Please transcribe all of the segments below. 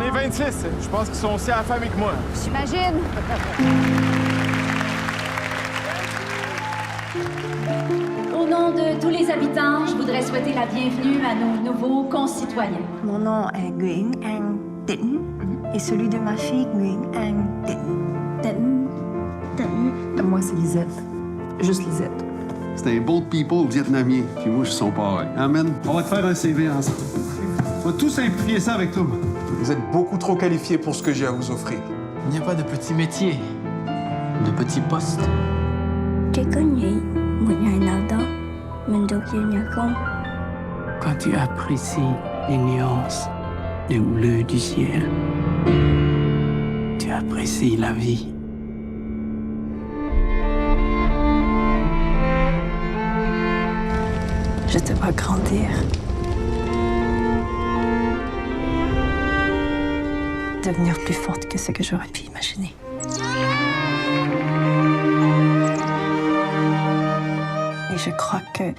On est 26. Je pense qu'ils sont aussi affamés que moi. J'imagine. Au nom de tous les habitants, je voudrais souhaiter la bienvenue à nos nouveaux concitoyens. Mon nom est Nguyễn An Tĩnh et celui de ma fille Nguyễn An Tĩnh. Moi, c'est Lisette. Juste Lisette. C'est un boat people vietnamien, puis moi, je suis son parrain. Amen. On va te faire un CV ensemble. On va tout simplifier ça avec toi. Vous êtes beaucoup trop qualifié pour ce que j'ai à vous offrir. Il n'y a pas de petits métiers, de petits postes. Chỉ có nghĩ một ngày nào đó mình được về nhà không? Quand tu apprécies les nuances du bleu du ciel, tu apprécies la vie. Je te vois grandir. Devenir plus forte que ce que j'aurais pu imaginer. Et je crois que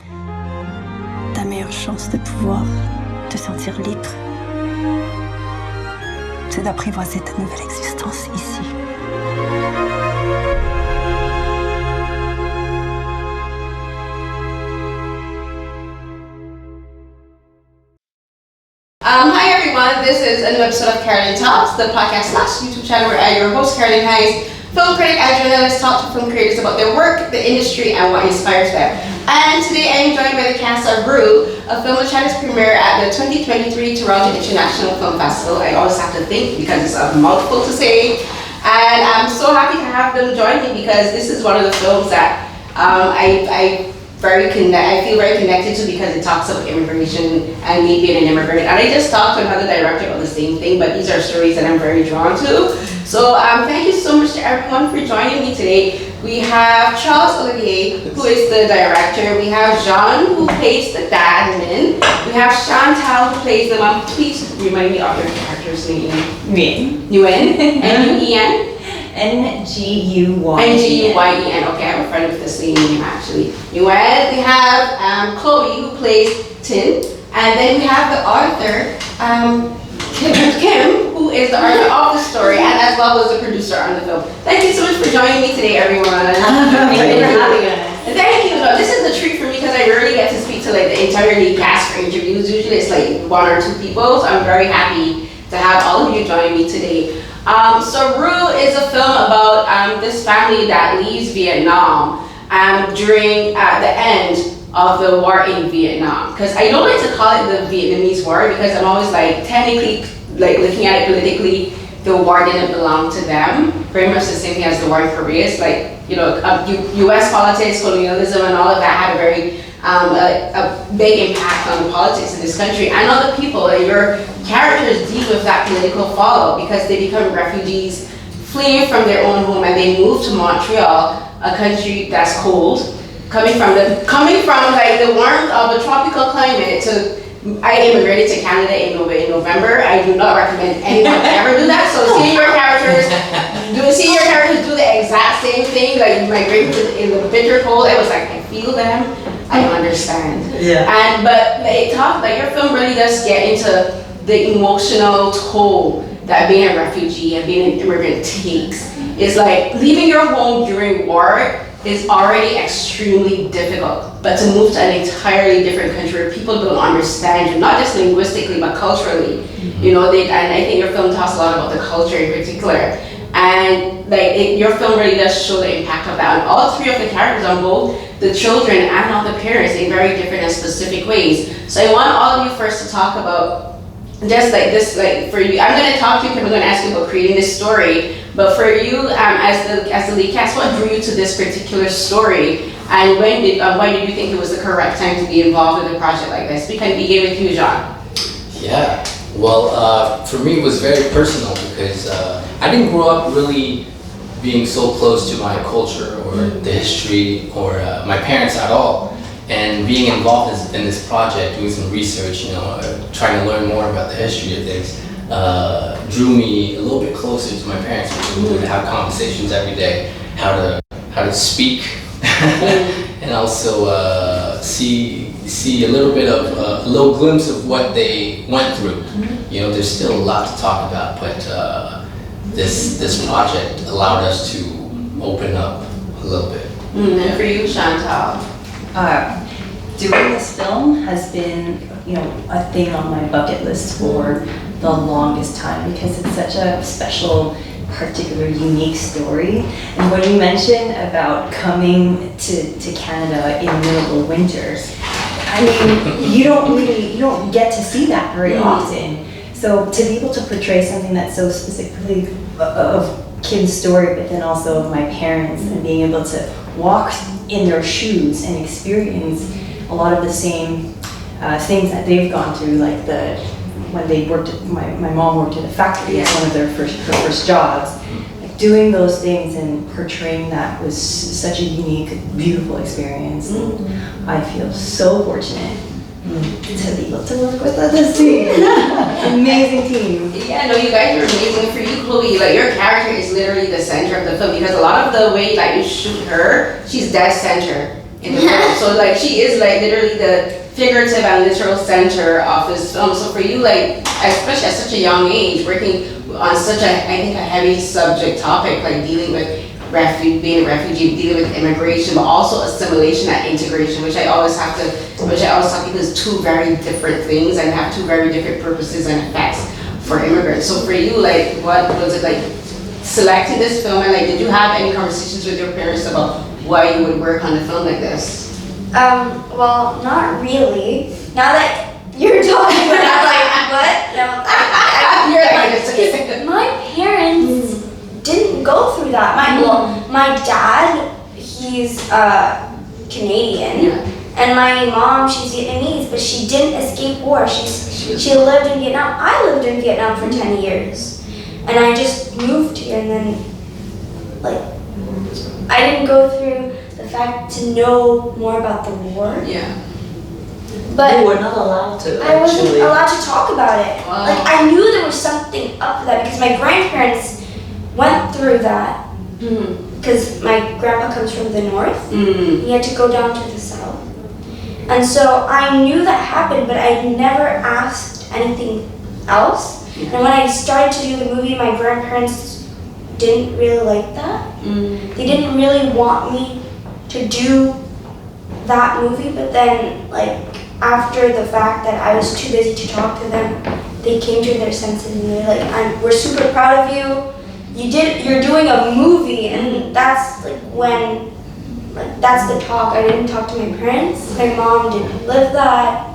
ta meilleure chance de pouvoir te sentir libre, c'est d'apprivoiser ta nouvelle existence ici. Hi everyone, this is a new episode of Carolyn Talks, the podcast / YouTube channel where I, your host Carolyn Hayes, film critic and journalist, talk to film creators about their work, the industry, and what inspires them. And today I am joined by the cast of Rue, a film which had its premiere at the 2023 Toronto International Film Festival. I always have to think because it's a mouthful to say. And I'm so happy to have them join me because this is one of the films that I feel very connected to because it talks about immigration and me being an immigrant. And I just talked to another director about the same thing, but these are stories that I'm very drawn to. So thank you so much to everyone for joining me today. We have Charles-Olivier, who is the director. We have Jean, who plays the dad, Min. We have Chantal, who plays the mom. Please remind me of your character's name. Nguyen. N-U-E-N? N-G-U-Y-E-N. N-G-U-Y-E-N. Okay, I have a friend with the same name actually. Nguyen. We have Chloé, who plays Tin. And then we have the author, Kim, who is the author of the story and as well as the producer on the film. Thank you so much for joining me today, everyone. Thank you for having us. And thank you. No, this is a treat for me because I rarely get to speak to like the entire lead cast for interviews. Usually it's like one or two people, so I'm very happy to have all of you join me today. So Rue is a film about this family that leaves Vietnam during the end of the war in Vietnam. Because I don't like to call it the Vietnamese War because I'm always like technically like looking at it politically, the war didn't belong to them. Very much the same thing as the war in Korea. It's like, you know, US politics, colonialism and all of that had a very a big impact on the politics in this country and on the people. Your characters deal with that political fallout because they become refugees fleeing from their own home and they move to Montreal, a country that's cold, coming from like the warmth of a tropical climate to. I immigrated to Canada in November. I do not recommend anyone ever do that. So seeing your characters do the exact same thing, like migrating in the bitter cold, it was like I feel them, I understand. Yeah. But they talk like your film really does get into the emotional toll that being a refugee and being an immigrant takes. It's like leaving your home during war is already extremely difficult, but to move to an entirely different country where people don't understand you, not just linguistically, but culturally, you know, and I think your film talks a lot about the culture in particular, and like your film really does show the impact of that on all three of the characters, on both the children and on the parents in very different and specific ways. So I want all of you first to talk about just like this, like for you, I'm going to talk to you, I'm going to ask you about creating this story, but for you as the lead cast, what drew you to this particular story, and why did you think it was the correct time to be involved in a project like this? We can begin with you, Jean. Yeah, well, for me it was very personal because I didn't grow up really being so close to my culture or the history or my parents at all. And being involved in this project, doing some research, you know, trying to learn more about the history of things, drew me a little bit closer to my parents, because we would have conversations every day, how to speak, and also see see a little bit of a little glimpse of what they went through. You know, there's still a lot to talk about, but this project allowed us to open up a little bit. And for you, Chantal? Doing this film has been, you know, a thing on my bucket list for the longest time because it's such a special, particular, unique story. And when you mentioned about coming to Canada in the middle of winter, I mean, you don't get to see that very often. So to be able to portray something that's so specifically of Kim's story, but then also of my parents, and being able to walk in their shoes and experience a lot of the same things that they've gone through, like when they worked at, my mom worked at a factory as one of her first jobs. Like doing those things and portraying that was such a unique, beautiful experience. And I feel so fortunate to be able to work with this team. Amazing team. Yeah, no, you guys are amazing. For you, Chloé, like your character is literally the center of the film because a lot of the way that you shoot her, she's dead center in the film. So like she is like literally the figurative and literal center of this film. So for you, like especially at such a young age, working on such a, I think, a heavy subject topic, like dealing with being a refugee, dealing with immigration, but also assimilation and integration, which I always have to think is two very different things and have two very different purposes and effects for immigrants. So for you, like, what was it like selecting this film, and like, did you have any conversations with your parents about why you would work on a film like this? Well, not really. Now that you're talking about it, I'm like, what? No, my parents didn't go through that. My dad, he's Canadian, and my mom, she's Vietnamese, but she didn't escape war. She lived in Vietnam. I lived in Vietnam for 10 years, and I just moved here, and then like I didn't go through the fact to know more about the war. Yeah. But you were not allowed to. I wasn't allowed to talk about it. Wow. Like I knew there was something up for that because my grandparents went through that. Because my grandpa comes from the north. He had to go down to the south. And so I knew that happened, but I never asked anything else. And when I started to do the movie, my grandparents didn't really like that. They didn't really want me to do that movie, but then like after the fact that I was too busy to talk to them, they came to their senses and they're like, we're super proud of you. You're doing a movie, and that's like when, like that's the talk. I didn't talk to my parents. My mom didn't live that.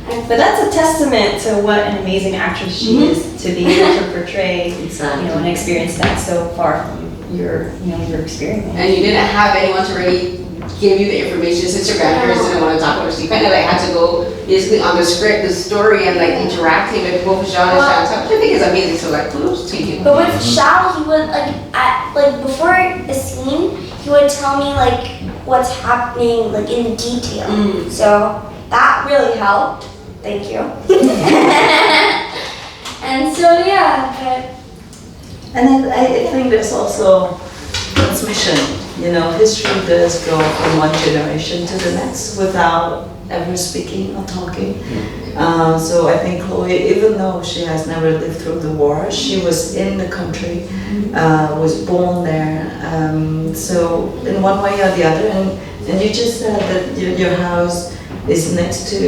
But that's a testament to what an amazing actress she is to be able to portray, an experience that's so far from your experience. And you didn't have anyone to really give you the information since your grandparents didn't want to talk about it. So you kind of like had to go basically on the script, the story, and like interacting with both Jean and Chantal, which I think is amazing. So like, kudos to you. But with Charles, he would like before a scene, he would tell me like what's happening like in detail. So that really helped. Thank you. And so yeah, and then I think there's also transmission. History does go from one generation to the next without ever speaking or talking. So I think Chloé, even though she has never lived through the war, she was in the country, was born there. So in one way or the other, and you just said that your house is next to...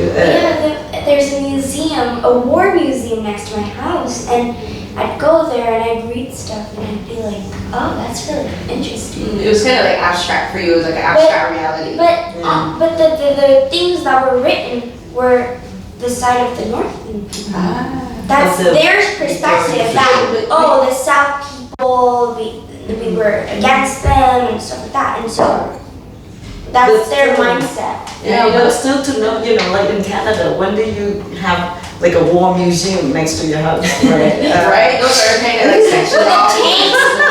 there's a museum, a war museum next to my house, and I'd go there and I'd read stuff and I'd be like, oh, that's really interesting. It was kind of like abstract for you. It was like an abstract reality. But the things that were written were the side of the Northland people. That's their perspective. That the South people, we were against them and stuff like that, and so that's their mindset. Yeah, but still to know, like in Canada, when do you have like a war museum next to your house, right? Right? Those are kind of like sectional.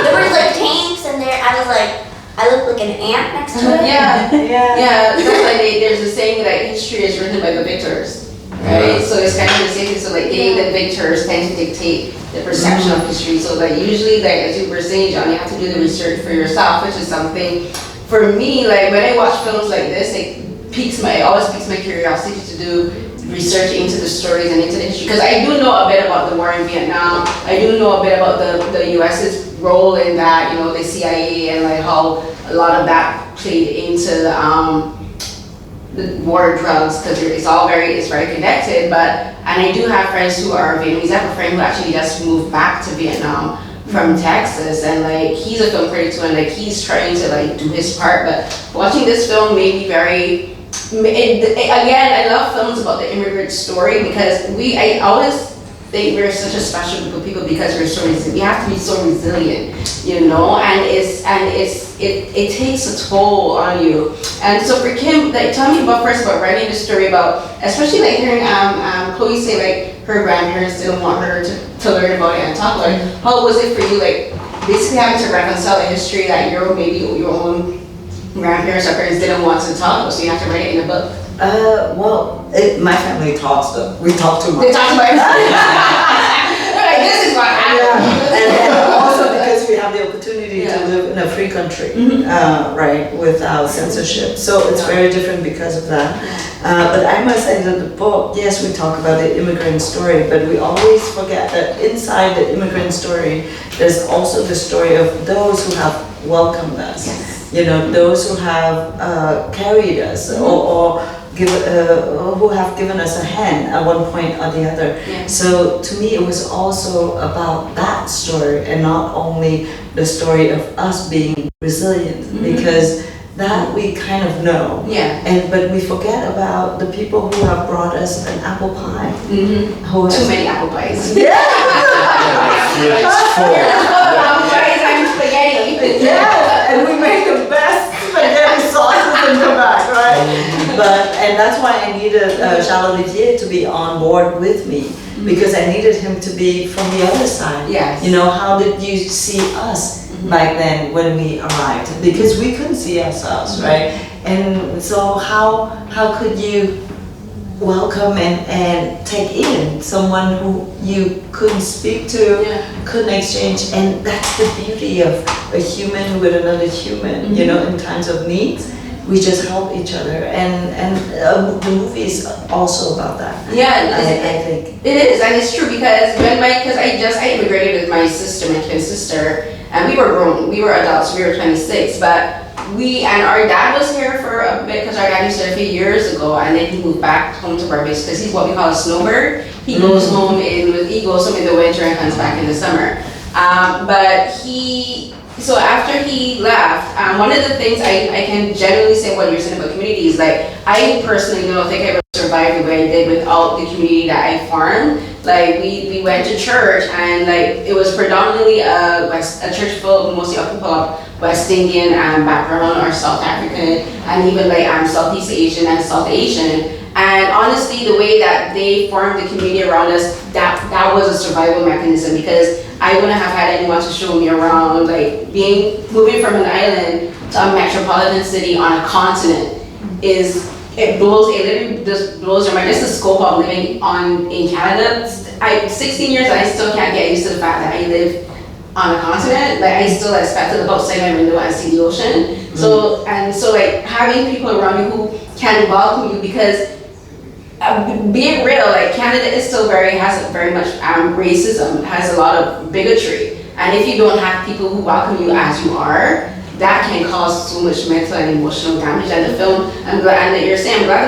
There was like tanks, and I looked like an ant next to it. Yeah. That's like there's a saying that history is written by the victors, right? So it's kind of the same thing. So like the victors tend to dictate the perception of history. So like usually, like as you were saying, John, you have to do the research for yourself, which is something for me. Like when I watch films like this, like always piques my curiosity to do research into the stories and into the history, because I do know a bit about the war in Vietnam. I do know a bit about the U.S.'s role in that, you know, the CIA, and like how a lot of that played into the war drugs, because it's very connected. And I do have friends who are Vietnamese. I have a friend who actually just moved back to Vietnam from Texas, and like he's a film critic too, and like he's trying to like do his part. But watching this film made me again, I love films about the immigrant story, because I always think we're such a special group of people because we're so resilient. We have to be so resilient, you know, and it takes a toll on you. And so for Kim, like, tell me about writing the story about, especially like hearing Chloé say like her grandparents didn't want her to learn about it and talk about it. How was it for you, like basically having to reconcile the history that your own grandparents or parents didn't want to talk about, so you have to write it in a book? My family talks though. We talk too much. They talk about it. They're like, this is what happened. Yeah. And also because we have the opportunity to live in a free country, right, without censorship. So it's very different because of that. But I must say that the book, yes, we talk about the immigrant story, but we always forget that inside the immigrant story, there's also the story of those who have welcomed us. Yes. You know, those who have carried us, or who have given us a hand at one point or the other. Yeah. So to me, it was also about that story, and not only the story of us being resilient, because that we kind of know. Yeah. But we forget about the people who have brought us an apple pie. Too many apple pies. Yeah. Apple pies and spaghetti. Yeah, and we make the best spaghetti sauces in Quebec, right? And that's why I needed Charles-Olivier to be on board with me, because I needed him to be from the other side. Yes. You know, how did you see us back then when we arrived? Because we couldn't see ourselves, right? And so how could you welcome and take in someone who you couldn't speak to, couldn't exchange? And that's the beauty of a human with another human, you know, in times of need. We just help each other, and the movie is also about that. Yeah, I think it is, and it's true, because I immigrated with my sister, my twin sister, and we were grown, we were adults, we were 26, but our dad was here for a bit, because our dad used to a few years ago, and then he moved back home to Barbados, because he's what we call a snowbird. He goes home in the winter and comes back in the summer. So after he left, one of the things I can generally say what you're saying about community is, like, I personally don't think I would survive the way I did without the community that I formed. Like, we went to church, and like it was predominantly a church full of mostly people of West Indian background, or South African, and even like Southeast Asian and South Asian. And honestly, the way that they formed the community around us, that was a survival mechanism, because I wouldn't have had anyone to show me around. Like, moving from an island to a metropolitan city on a continent it literally just blows your mind. Just the scope of living in Canada. 16 years and I still can't get used to the fact that I live on a continent. Like, I still expect to look outside my window and see the ocean. So like having people around you who can welcome you, because being real, like, Canada is still has very much racism, has a lot of bigotry, and if you don't have people who welcome you as you are, that can cause so much mental and emotional damage. And the film, I'm glad the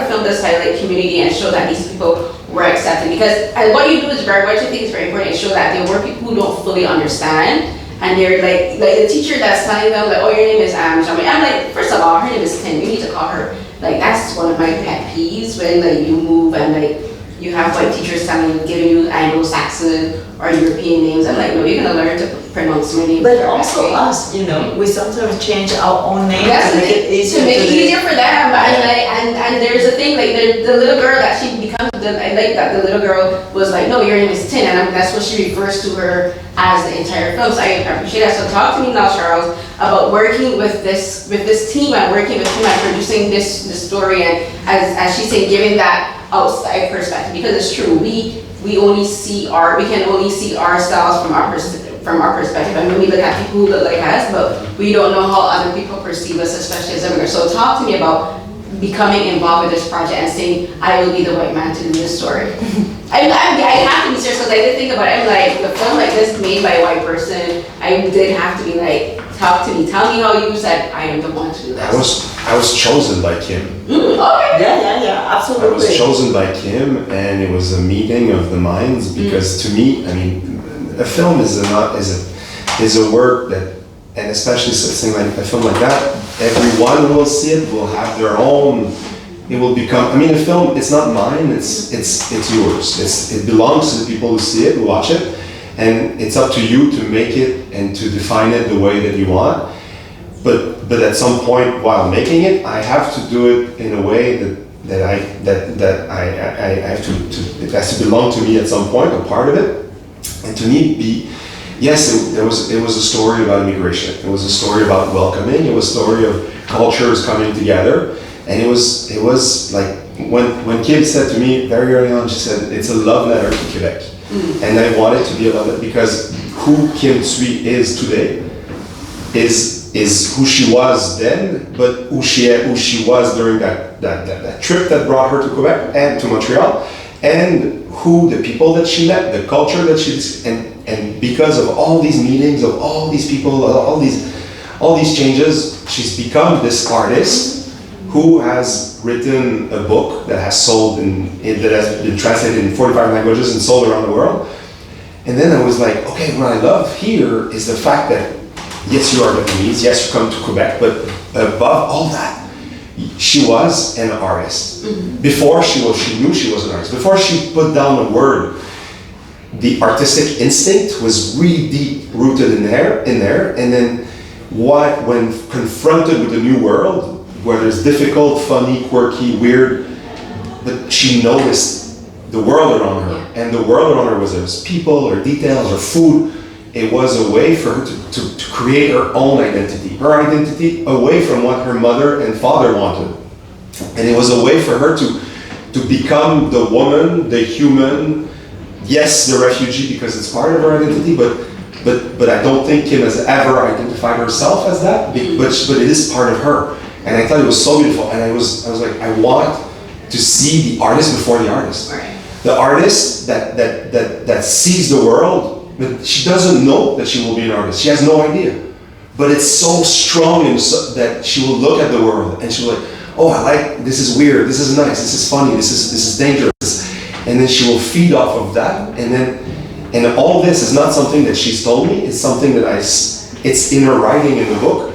film does highlight community and show that these people were accepted, because what you do is what I think is very important, is show that there were people who don't fully understand, and they're like the teacher that's telling them, like, oh, your name is Jamie. I'm like, first of all, her name is Tim, you need to call her. Like, that's one of my pet peeves, when like you move and like you have white teachers giving you Anglo-Saxon or European names. I'm like, no, you're gonna learn to pronounce my name. But also us, you know, we sometimes change our own name to make it easier for them. And there's a thing, like, the little girl that she becomes, I like that the little girl was like, no, your name is Tin, and that's what she refers to her as the entire film. So I appreciate that. So talk to me now, Charles, about working with this team, and working with him and producing this story, and as she's saying, giving that outside perspective, because it's true, we can only see ourselves from our perspective, and when we look at people who look like us, but we don't know how other people perceive us, especially as immigrants. So talk to me about becoming involved with this project and saying, I will be the white man to do this story. I have to be serious because I did think about it. I'm like, the film like this made by a white person, I did have to be like, talk to me, tell me how you said I am the one to do this. I was chosen by Kim. Okay. Yeah, absolutely. I was chosen by Kim, and it was a meeting of the minds because to me, I mean, a film is a work that, and especially something like a film like that, everyone who will see it will have their own. It will become. I mean, a film. It's not mine. It's yours. It belongs to the people who see it, who watch it, and it's up to you to make it and to define it the way that you want. But at some point while making it, I have to do it in a way that I have to it has to belong to me at some point, a part of it, and to me it was a story about immigration. It was a story about welcoming. It was a story of cultures coming together, and it was like when Kim said to me very early on, she said it's a love letter to Quebec, and I wanted to be a love letter because who Kim Thúy is today is who she was then, but who she was during that trip that brought her to Quebec and to Montreal, and who the people that she met, the culture that and because of all these meetings of all these people, all these changes, she's become this artist who has written a book that has sold that has been translated in 45 languages and sold around the world. And then I was like, okay, what I love here is the fact that yes, you are Vietnamese, yes, you come to Quebec, but above all that, she was an artist. Before she knew she was an artist. Before she put down a word, the artistic instinct was really deep rooted in there, and then when confronted with the new world, whether it's difficult, funny, quirky, weird, but she noticed the world around her, and the world around her was people, or details, or food. It was a way for her to create her own identity away from what her mother and father wanted. And it was a way for her to become the woman, the human, yes, the refugee because it's part of her identity, but I don't think Kim has ever identified herself as that, but it is part of her. And I thought it was so beautiful, and I was like, I want to see the artist before the artist. Right. The artist that sees the world, but she doesn't know that she will be an artist. She has no idea. But it's so strong and that she will look at the world and she'll be like, oh, I like, this is weird, this is nice, this is funny, this is dangerous. And then she will feed off of that. And all this is not something that she's told me, it's something that it's in her writing in the book.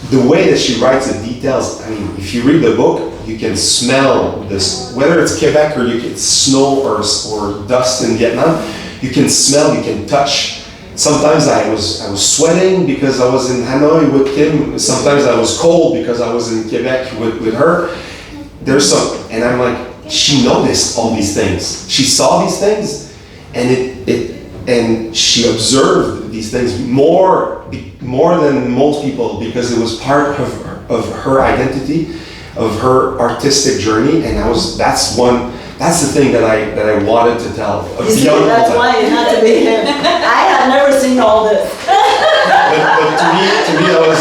The way that she writes the details, I mean, if you read the book, you can smell this, whether it's Quebec or it's snow or dust in Vietnam, you can smell, you can touch. Sometimes I was sweating because I was in Hanoi with Kim. Sometimes I was cold because I was in Quebec with her. And I'm like, she noticed all these things. She saw these things, and she observed these things more than most people because it was part of her identity, of her artistic journey, and that's the thing that I wanted to tell. You see, that's why it had to be him. I had never seen all this. but to me that was.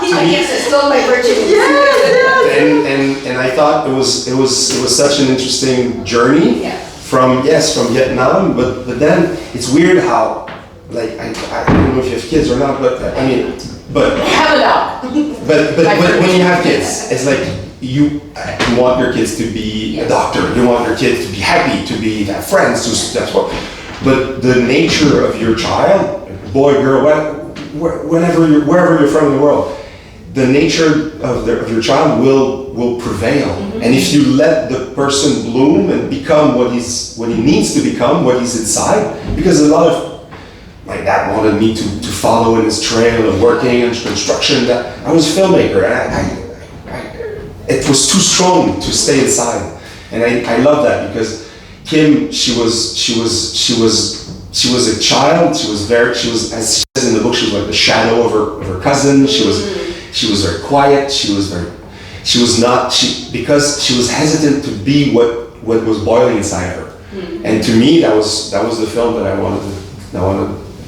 It's still my virtue. Yeah. And I thought it was such an interesting journey from Vietnam, but then it's weird how, like, I don't know if you have kids or not, but I mean, but have a dog. But when you have kids, it's like. You want your kids to be a doctor. You want your kids to be happy, to have friends. But the nature of your child, boy, girl, wherever you're from in the world, the nature of your child will prevail. And if you let the person bloom and become what he needs to become, what he's inside, because a lot of my dad wanted me to follow in his trail of working in construction. That I was a filmmaker, and it was too strong to stay inside, and I love that because Kim, she was a child. She was, as she says in the book, she was like the shadow of her cousin. She was very quiet. Because she was hesitant to be what was boiling inside her. And to me, that was the film that I wanted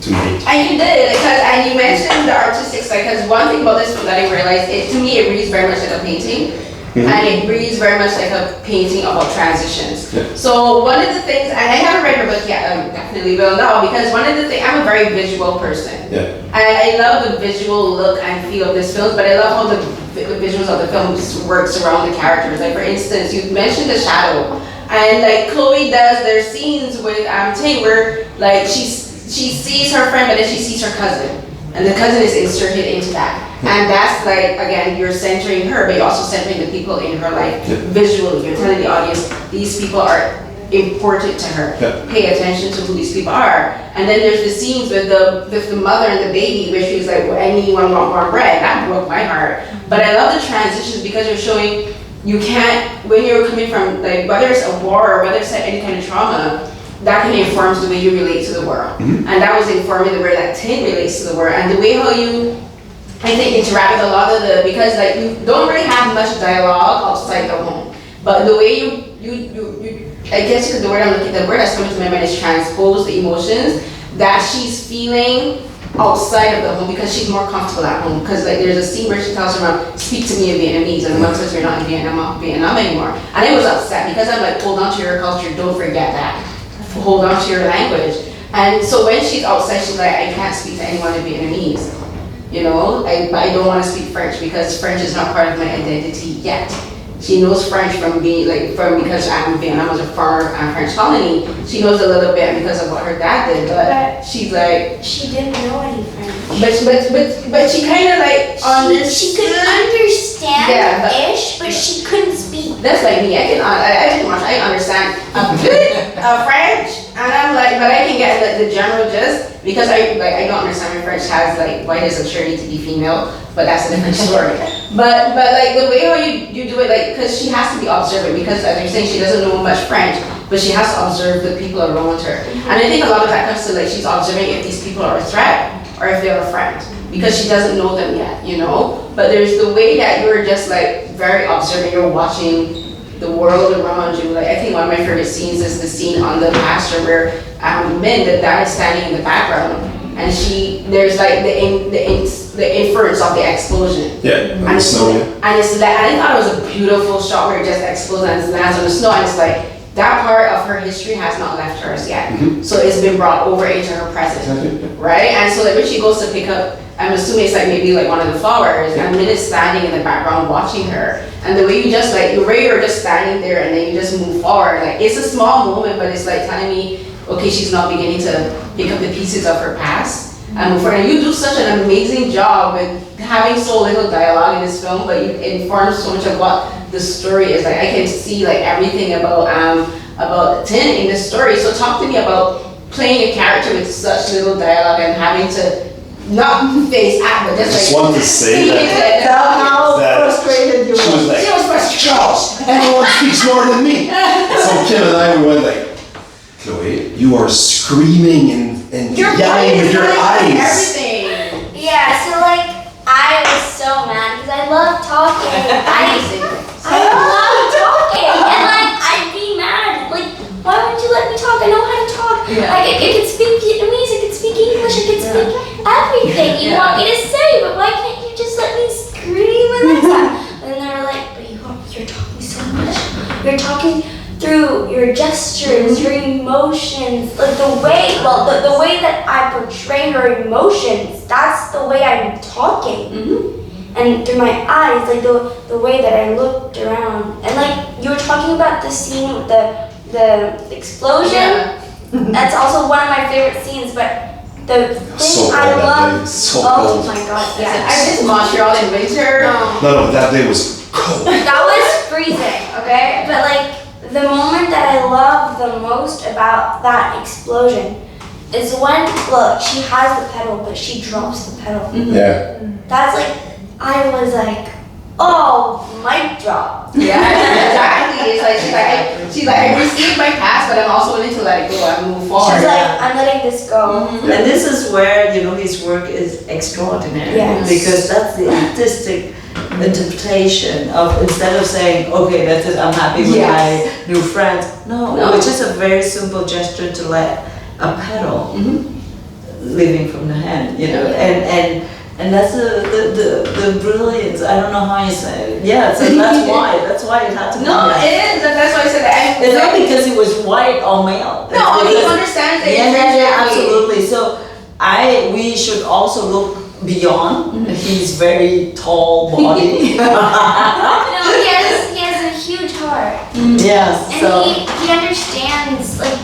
to make. And you did, and you mentioned the artistic side, because one thing about this film that I realized, to me it reads very much like a painting. and it reads very much like a painting about transitions. So one of the things, and I haven't read her book yet, definitely will now, because one of the things, I'm a very visual person. And I love the visual look and feel of this film, but I love how the visuals of the film works around the characters. Like for instance, you mentioned the shadow, and like Chloé does their scenes with Tay where like she sees her friend, but then she sees her cousin, and the cousin is inserted into that. And that's like, again, you're centering her, but you're also centering the people in her life visually. You're telling the audience, these people are important to her. Pay attention to who these people are. And then there's the scenes with the mother and the baby, where she's like, well, anyone want more bread? That broke my heart. But I love the transitions because you're showing you can't, when you're coming from, like, whether it's a war or whether it's any kind of trauma, that kind of informs the way you relate to the world. And that was informing the way that Tin relates to the world. And the way how you, I think, interact with a lot of the, because like you don't really have much dialogue outside the home, but the way you I guess the word that's coming to my mind is transpose the emotions that she's feeling outside of the home because she's more comfortable at home. Because like there's a scene where she tells her mom, speak to me in Vietnamese, and the mom says, you're not in Vietnam anymore. And I was upset because I'm like, hold on to your culture, don't forget that. Hold on to your language. And so when she's outside, she's like, I can't speak to anyone in Vietnamese. You know, I don't want to speak French because French is not part of my identity yet. She knows French because Vietnam was a former French colony. She knows a little bit because of what her dad did, but she's like, she didn't know any French. But she kind of like she could understand-ish, but she couldn't speak. That's like me. I understand a bit of French, and I'm like, but I can get the general gist because I don't understand when French has like, why does a charity to be female? But that's a different story. But like the way how you do it, like, because she has to be observant because as you're saying, she doesn't know much French, but she has to observe the people around her. And I think a lot of that comes to like she's observing if these people are a threat or if they're a friend because she doesn't know them yet, you know. But there's the way that you're just like very observant. You're watching the world around you. Like I think one of my favorite scenes is the scene on the pasture where the dad is standing in the background. And there's like the inference of the explosion. And it's like, I thought it was a beautiful shot where it just explodes and it lands on the snow, and it's like, that part of her history has not left hers yet. So it's been brought over into her present, right? And so like when she goes to pick up, I'm assuming it's like maybe like one of the flowers, and Min is standing in the background watching her. And the way you just like, you're just standing there and then you just move forward. Like it's a small moment, but it's like telling me, okay, she's not beginning to pick up the pieces of her past and move forward. And you do such an amazing job with having so little dialogue in this film, but you inform so much of what the story is. Like I can see like everything about Tin in this story. So talk to me about playing a character with such little dialogue and having to not face act, but just like. I just wanted to say that how frustrated you were. She was frustrated. Charles, everyone speaks more than me. So Kim and I, we went like, Chloé, you are screaming and yelling with your eyes. Everything. Yeah, so like, I was so mad because I love talking. I love talking. And like, I'd be mad. Like, why wouldn't you let me talk? I know how to talk. Like, I could speak Vietnamese, I could speak English, I could speak everything you want me to say, but why can't you just let me scream and stuff? And they were like, but you're talking so much. You're talking through your gestures, your emotions, like the way that I portray her emotions, that's the way I'm talking. And through my eyes, like the way that I looked around. And like you were talking about the scene with the explosion. That's also one of my favorite scenes, but the thing I love, oh my god, yeah. I did Montreal in winter. No, that day was cold. That was freezing, okay? But like, the moment that I love the most about that explosion is when, look, she has the pedal, but she drops the pedal. Yeah. That's like, I was like, oh, mic drop. Yeah, exactly. It's like, she's like, I received my past, but I'm also willing to let it go and move forward. She's like, I'm letting this go. And this is where, his work is extraordinary. Yes. Because that's the artistic interpretation of, instead of saying, okay, that's it, I'm happy with my new friends. No, it's just a very simple gesture to let a pedal leaving from the hand, and And that's the brilliance. I don't know how you say it. Yeah, so that's why it had to be. No, it is. That's why I said that. It's not because he was white or male. No, he understands it. Yeah, absolutely. So we should also look beyond. He's very tall body. No, he has a huge heart. Yes. And So he understands like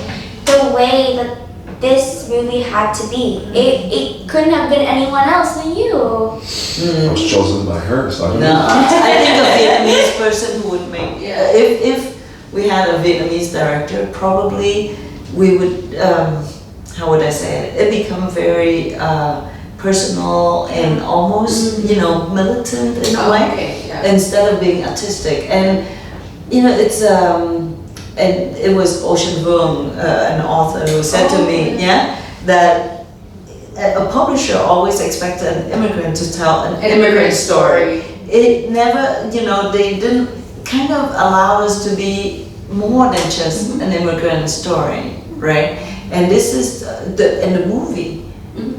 the way that this movie had to be. It couldn't have been anyone else than you. I was chosen by her, so I don't no, know. I think a Vietnamese person who would make. If we had a Vietnamese director, probably we would. How would I say it? It become very personal and almost, militant in a way, instead of being artistic. And it's and it was Ocean Vuong, an author, who said to me, that a publisher always expected an immigrant to tell an immigrant story. It never, they didn't kind of allow us to be more than just an immigrant story, right? And this is in the movie.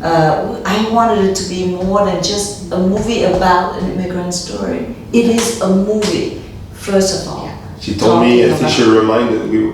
I wanted it to be more than just a movie about an immigrant story. It is a movie, first of all. She told me, I think she reminded, we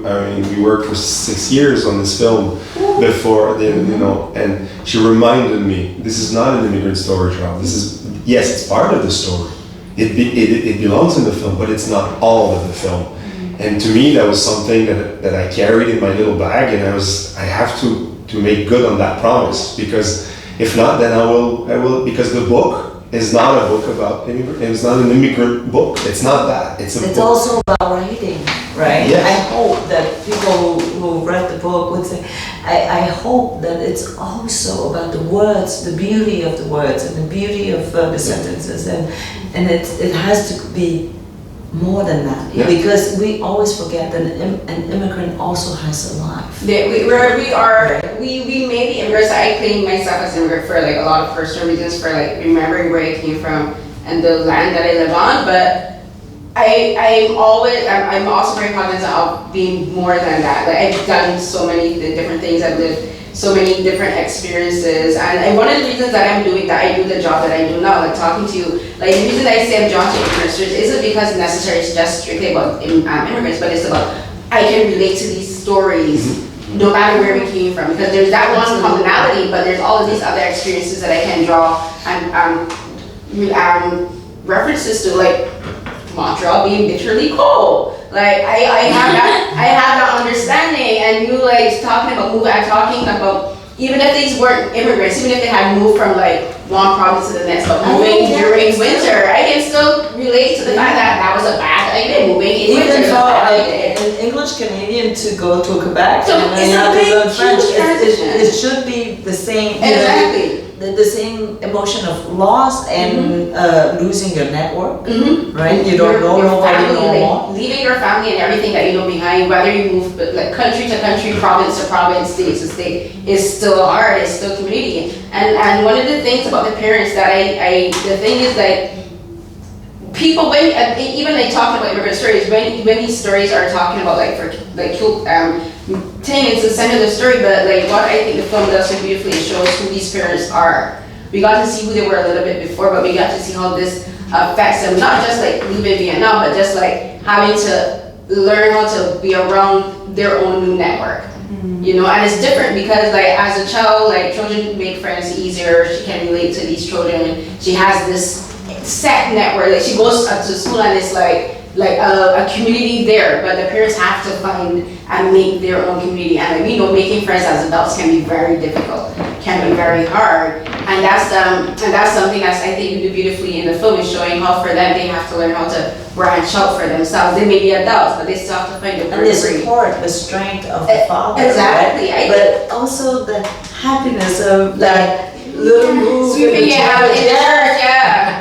worked for 6 years on this film before, and she reminded me, this is not an immigrant story, Charles. This is, yes, it's part of the story. It belongs in the film, but it's not all of the film. And to me, that was something that I carried in my little bag, and I have to make good on that promise, because if not, then I will, because the book is not a book about immigrant. It's not an immigrant book. It's not that. It's book. Also about writing, right? Yes. I hope that people who read the book would say, I hope that it's also about the words, the beauty of the words, and the beauty of the sentences, and it has to be more than that, because we always forget that an immigrant also has a life. We may be immigrants. I claim myself as an immigrant for like a lot of personal reasons, for like remembering where I came from and the land that I live on. But I'm also very cognizant of being more than that. Like I've done so many different things. I've lived so many different experiences, and one of the reasons that I do the job that I do now, like talking to you, like the reason that I say I'm drawn to immigrant stories isn't because necessarily it's just strictly about immigrants, but it's about I can relate to these stories no matter where we came from, because there's that one commonality, but there's all of these other experiences that I can draw and references to, like Montreal being literally cold. Like I have that understanding, and you like talking about even if these weren't immigrants, even if they had moved from like one province to the next, but moving during winter, I can still relate to the fact that that was a bad idea. Moving in winter is a bad idea. An English Canadian to go to Quebec So and it's then a big, learn French. huge transition. It should be the same. Exactly. The same emotion of loss and losing your network, right? You don't know nobody no more. Leaving your family and everything that you know behind, whether you move like country to country, province to province, state to state, is still hard. It's still community. And one of the things about the parents that the thing is like people even they talk about immigrant stories when these stories are talking about like for like Ting is the center of the story, but like what I think the film does so beautifully shows who these parents are. We got to see who they were a little bit before, but we got to see how this affects them, not just like leaving Vietnam, but just like having to learn how to be around their own new network. And it's different because like as a child, like children make friends easier. She can relate to these children. She has this set network. Like she goes to school and it's like a community there, but the parents have to find and make their own community. And like, making friends as adults can be very difficult, can be very hard. And that's something that I think you do beautifully in the film, is showing how for them they have to learn how to branch out for themselves. They may be adults, but they still have to find the and the support, the strength of the father. Exactly. Right? But also the happiness of that little move sweeping it out in the church,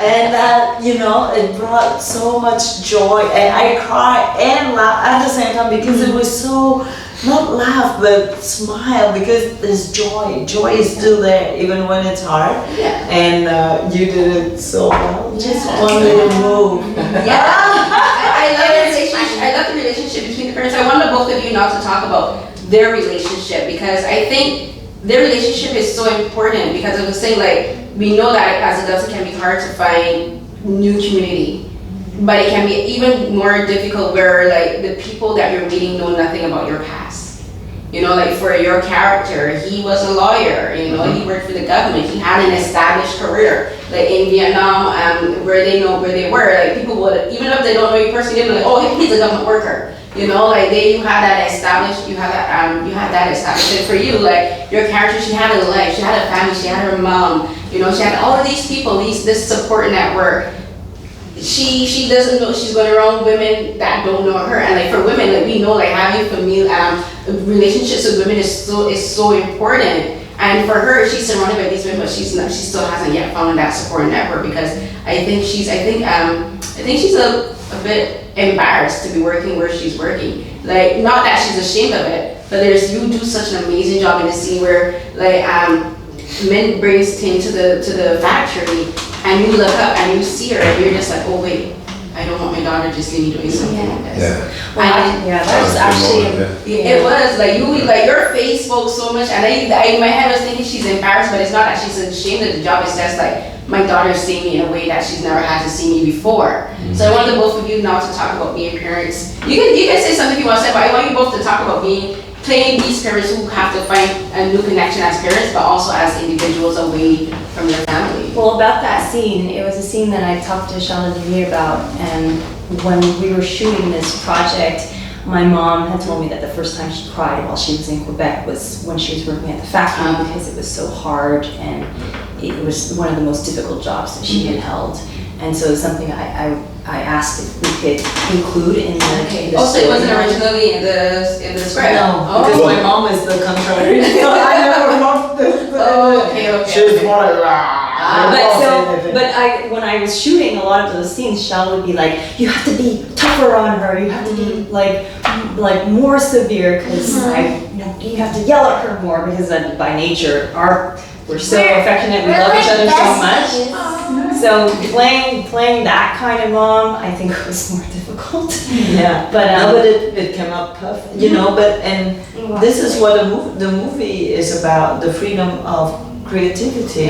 and that it brought so much joy, and I cried and laughed at the same time because it was so, not laugh but smile, because there's joy is still there even when it's hard. And you did it so well, just one little move. I love the relationship between the parents. I want both of you now to talk about their relationship, because I think their relationship is so important, because I was saying like we know that as adults it can be hard to find new community. But it can be even more difficult where like the people that you're meeting know nothing about your past. You know, like for your character, he was a lawyer, you know, he worked for the government, he had an established career. Like in Vietnam, where they know where they were, like people would, even if they don't know you personally, they'd be like, oh, he's a government worker. You know, like you had that established, you had that established. And for you, like your character, she had a life, she had a family, she had her mom, you know, she had all of these people, this support network. She doesn't know she's going around women that don't know her, and like for women, like we know, like having familial relationships with women is so important. And for her, she's surrounded by these women, but she still hasn't yet found that support network because I think she's a bit embarrassed to be working where she's working. Like not that she's ashamed of it, but you do such an amazing job in the scene where like Min brings Tim to the factory. And you look up and you see her and you're just like, oh wait, I don't want my daughter to see me doing something like this. Yeah. Well, that was actually, it was like your face spoke so much, and I in my head I was thinking she's embarrassed, but it's not that she's ashamed of the job, it's just like my daughter's seeing me in a way that she's never had to see me before. So I want the both of you now to talk about being parents. You can say something you want to say, but I want you both to talk about playing these parents who have to find a new connection as parents, but also as individuals away from their family. Well, about that scene, it was a scene that I talked to Charles-Olivier about, and when we were shooting this project, my mom had told me that the first time she cried while she was in Quebec was when she was working at the factory because it was so hard and it was one of the most difficult jobs that she had held. And so it's something I asked if we could include in the so it wasn't originally in the script? No, because my mom is the contrary. So I never wrote this. Okay. She's more when I was shooting a lot of those scenes, Shal would be like, you have to be tougher on her, you have to be like more severe because you have to yell at her more because by nature we're so affectionate, we love each other so much. So playing that kind of mom, I think was more difficult. Yeah, but it came out perfect, you know. But this is what the movie is about: the freedom of creativity.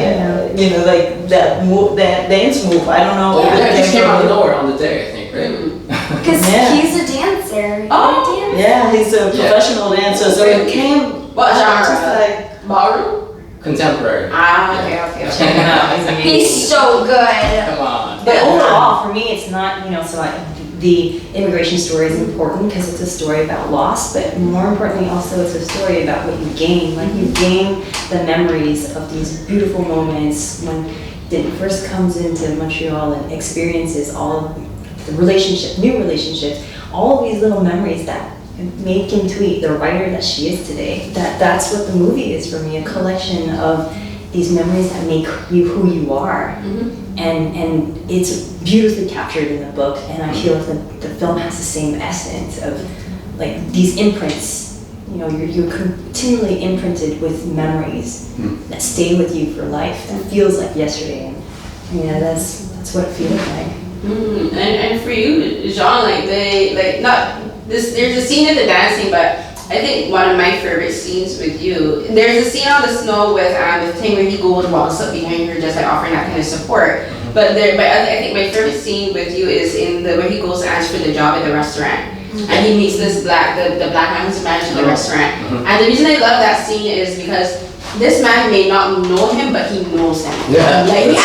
You know, like that dance move. I don't know. Yeah, it just came out of nowhere on the day, I think, right? Because he's a dancer. Oh, yeah, he's a professional dancer. So it came. What genre? Just like ballroom. Contemporary. Okay. Check him out. He's so good. Come on. But overall, for me, it's not, so the immigration story is important because it's a story about loss, but more importantly, also it's a story about what you gain. Like you gain the memories of these beautiful moments when Dinh first comes into Montreal and experiences all of the new relationships, all of these little memories that made Kim Thúy the writer that she is today. That's what the movie is for me, a collection of these memories that make you who you are. And it's beautifully captured in the book, and I feel like the film has the same essence of like these imprints. You're continually imprinted with memories that stay with you for life, that feels like yesterday, and that's what it feels like. And for you, Jean, there's a scene in the dancing, but I think one of my favorite scenes with you, there's a scene on the snow with the thing where he goes walks up behind her, just like offering that kind of support. But I think my favorite scene with you is where he goes to ask for the job at the restaurant, and he meets the black man who's managing the restaurant. And the reason I love that scene is because this man may not know him, but he knows him. Yeah. Like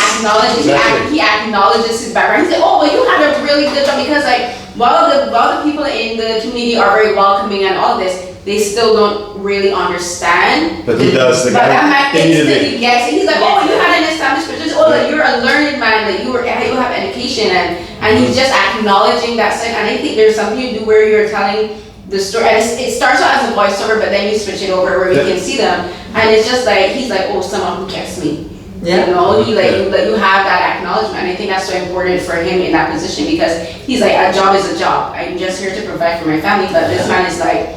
he acknowledges his background. He's like, oh, well, you had a really good job, because like while the people in the community are very welcoming and all this, they still don't really understand. But he does. But that man thinks that he gets it. He's like, oh, you had an established position. Oh, like, you're a learned man. Like you have education, and he's just acknowledging that side. And I think there's something you do where you're telling the story, and it starts out as a voiceover, but then you switch it over where we can see them, and it's just like he's like, oh, someone who gets me. Yeah. You have that acknowledgement. And I think that's so important for him in that position, because he's like, a job is a job. I'm just here to provide for my family. But this man is like,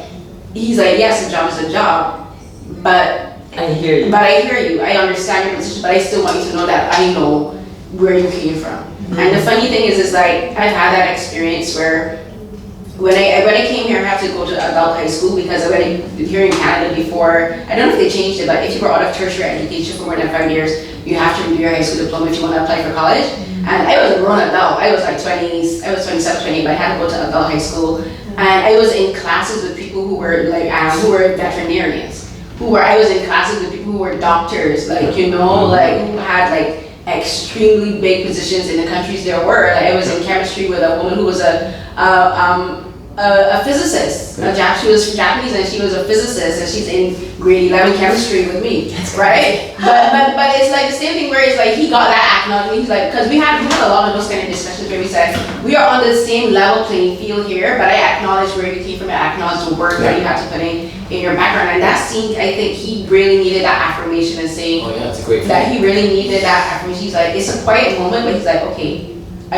he's like, yes, a job is a job, but I hear you. I understand your position, but I still want you to know that I know where you came from. And the funny thing is like, I've had that experience where when I came here, I had to go to adult high school because when I here in Canada before, I don't know if they changed it, but if you were out of tertiary education for more than 5 years, you have to renew your high school diploma if you want to apply for college. And I was a grown adult. I was like 20s. I was 27, 20, but I had to go to adult high school. And I was in classes with people who were like who were veterinarians. I was in classes with people who were doctors, like who had like extremely big positions in the countries there were. Like I was in chemistry with a woman who was a physicist. She was Japanese and she was a physicist, and she's in grade 11 chemistry with me, right? But it's like the same thing where it's like he got that acknowledgement. He's like, because we had a lot of those kind of discussions where we said we are on the same level playing field here, but I acknowledge where you came from, I acknowledge the work that you have to put in your background, and that scene, I think he really needed that affirmation and saying that he really needed that affirmation. He's like, it's a quiet moment, but he's like, okay.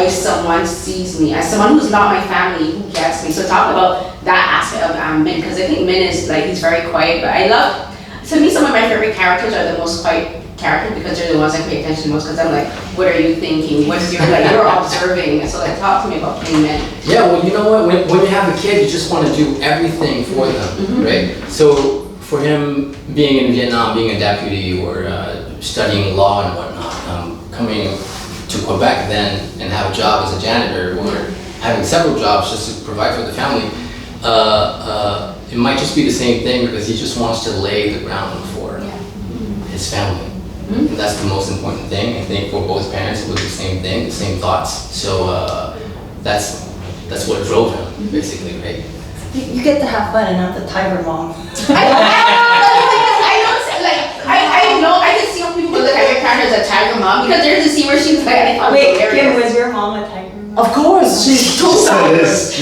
Someone sees me, as someone who's not my family, who gets me. So talk about that aspect of Min, because I think Min is like, he's very quiet, but I love, to me, some of my favorite characters are the most quiet characters because they're the ones I pay attention most, because I'm like, what are you thinking? What is your, like, you're observing. So like, talk to me about playing Min. Yeah, well, you know what, when you have a kid, you just want to do everything for them, right? So for him being in Vietnam, being a deputy or studying law and whatnot, coming to Quebec then and have a job as a janitor or having several jobs just to provide for the family, it might just be the same thing because he just wants to lay the ground for his family. And that's the most important thing. I think for both parents it was the same thing, the same thoughts. So that's what drove him, basically, right? You get to have fun and not the tiger mom. I can see how people look at your character as a tiger mom because there's a scene where she's like, wait, Kim, was your mom a tiger mom? Of course, she's 2 tigers.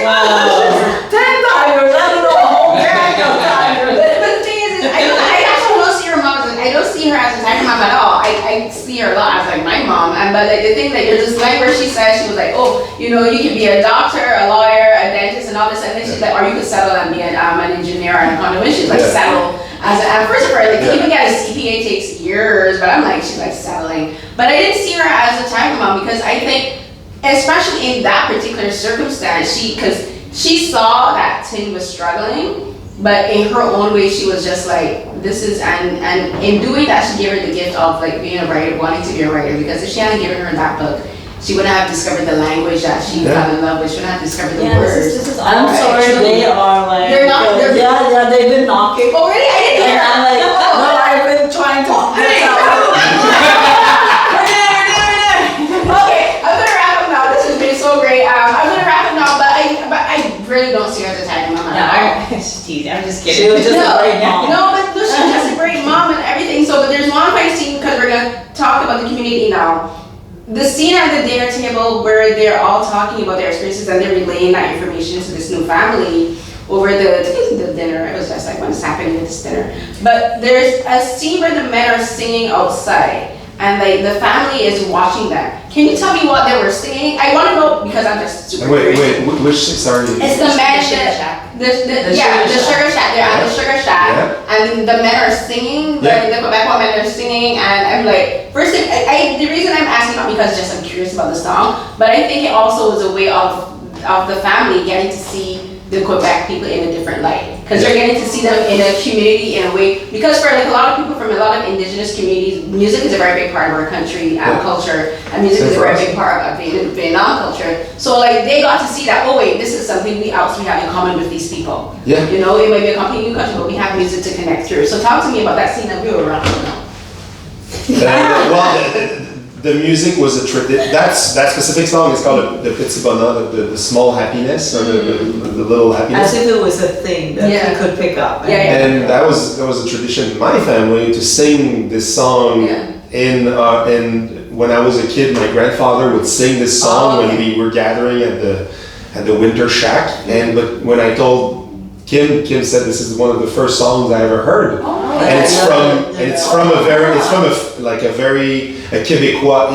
Wow. 10 tigers, I don't know, a whole gang of tigers. But the thing is, I actually don't see her mom as, I don't see her as a tiger mom at all. I see her a lot as like my mom. But like the thing that there's this line where she said, she was like, oh, you know, you can be a doctor, a lawyer, a dentist, and all this. And then she's like, or you could settle and be an engineer and a condo. And she's like, settle. At first, like even get a CPA takes years, but I'm like, she's like settling. But I didn't see her as a tiger mom because I think, especially in that particular circumstance, because she saw that Tin was struggling, but in her own way, she was just like, this is, and in doing that, she gave her the gift of like being a writer, wanting to be a writer, because if she hadn't given her that book, she wouldn't have discovered the language that she fell in love with. She wouldn't have discovered the words. This is I'm sorry, they are like, they're not, they've been knocking. Oh really? I didn't hear. And I'm like, no, I've been trying to. Okay, I'm gonna wrap up now. This has been so great. I'm gonna wrap up now, but I really don't see her as a tiger mom. I'm just kidding. She was just a great mom. No, but she's just a great mom and everything. So, but there's one fight scene because we're gonna talk about the community now. The scene at the dinner table where they're all talking about their experiences and they're relaying that information to this new family over the dinner. It was just like, what's happening with this dinner? But there's a scene where the men are singing outside and like the family is watching them. Can you tell me what they were singing? I want to know because I'm just super curious. Wait, which, sorry? It's the men, the sugar shack. The sugar shack. They're at the sugar shack, and the men are singing. The Quebecois men are singing, and I'm like, first thing, the reason I'm asking not because just I'm curious about the song, but I think it also was a way of the family getting to see the Quebec people in a different light. Because they're getting to see them in a community in a way, because for like a lot of people from a lot of indigenous communities, music is a very big part of our country culture, and music is a very big part of Vietnam culture. So like they got to see that, oh wait, this is something we have in common with these people. Yeah. You know, it might be a completely new country, but we have music to connect through. So talk to me about that scene that we were around. Well, the music was that specific song is called the Petit Bonheur, the small happiness, or the little happiness. As if it was a thing that you could pick up. And that was a tradition in my family to sing this song in when I was a kid. My grandfather would sing this song when we were gathering at the winter shack. But when I told Kim said this is one of the first songs I ever heard, and it's from a very Québécois.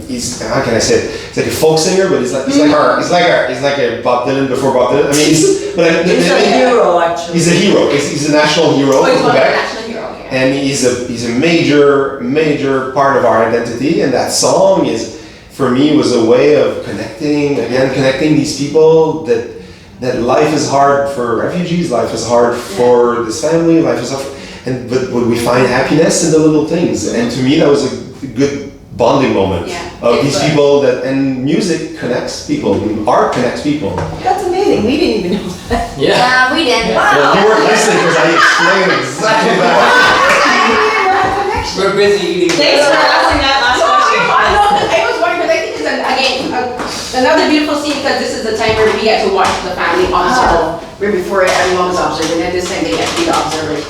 He's how can I say it? He's like a folk singer, but he's like a Bob Dylan before Bob Dylan. I mean, he's a hero actually. He's a hero. He's a national hero of Quebec, and he's a major part of our identity. And that song is for me was a way of connecting these people that life is hard for refugees, life is hard for this family, life is hard but we find happiness in the little things. And to me that was a good bonding moment of these people and music connects people, art connects people. That's amazing. We didn't even know that. Yeah, we didn't. Wow. Well, you weren't listening because I explained exactly that. We're busy eating. Thanks for asking that last question. I was wondering, but I think it's another beautiful scene because this is the time where we get to watch the family observe. Where before everyone was observing, and this time they get to be the observers.